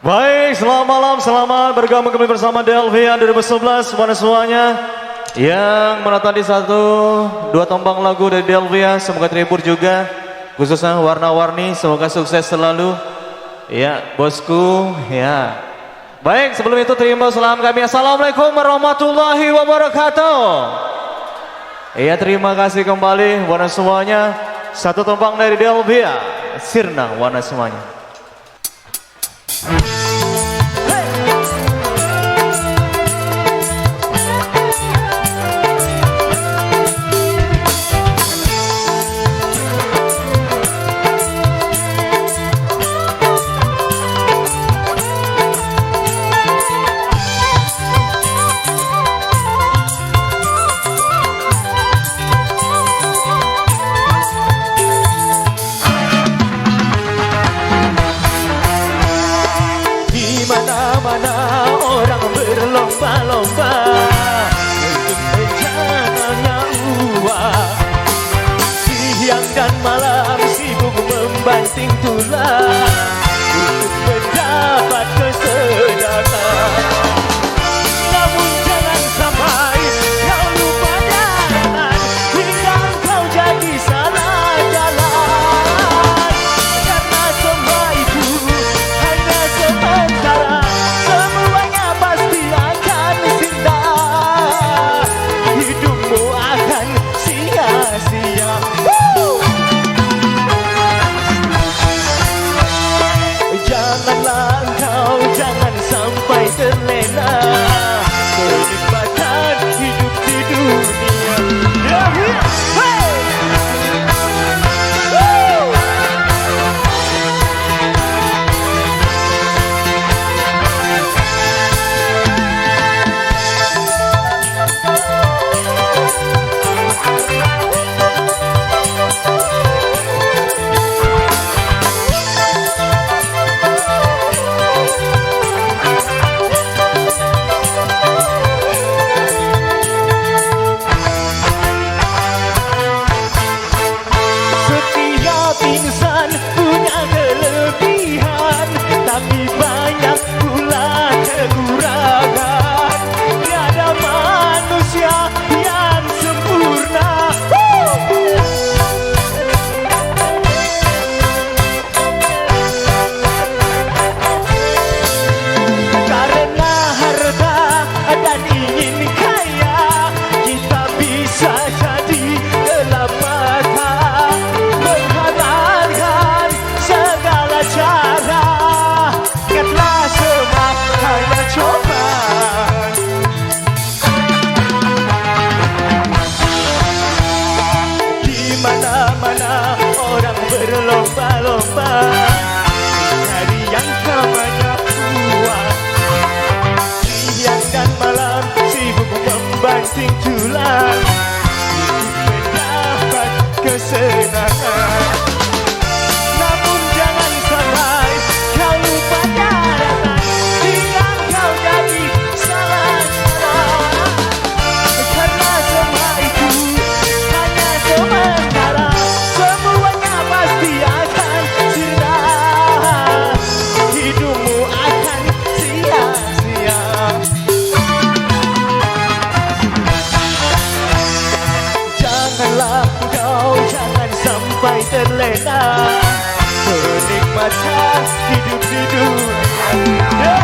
Baik, selamat malam, selamat bergabung kembali bersama Delvia 2011 kepada semuanya yang menonton di dua tombang lagu dari Delvia. Semoga terhibur juga, khususnya warna-warni, semoga sukses selalu. Ya, bosku, ya. Baik, sebelum itu terima salam kami. Assalamualaikum warahmatullahi wabarakatuh. Iya, terima kasih kembali warna semuanya. Satu tombang dari Delvia, Sirna warna semuanya. Mana orang berlomba-lomba untuk rencananya uang. Siang dan malam sibuk membanting tulang untuk mendapat kesenangan. Namun jangan sampai kau lupa jalan hingga kau jadi salah jalan. Karena semua itu hanya sementara. Janganlah engkau jangan sampai terlena kenikmatan hidup di dunia. Insan punya kelebihan, tapi banyak pula kekurangan. Tiada manusia yang sempurna. Karena harta dan ingin kaya, kita bisa jadi gelap mata. Mana orang berlomba-lomba cari yang namanya uang. Siang dan malam sibuk membanting tulang untuk mendapat kesenangan. Namun jangan sampai kau lupa daratan hingga kau jadi salah jalan. Karena semua itu hanya sementara. Janganlah kau jangan sampai terlena kenikmatan hidup di dunia.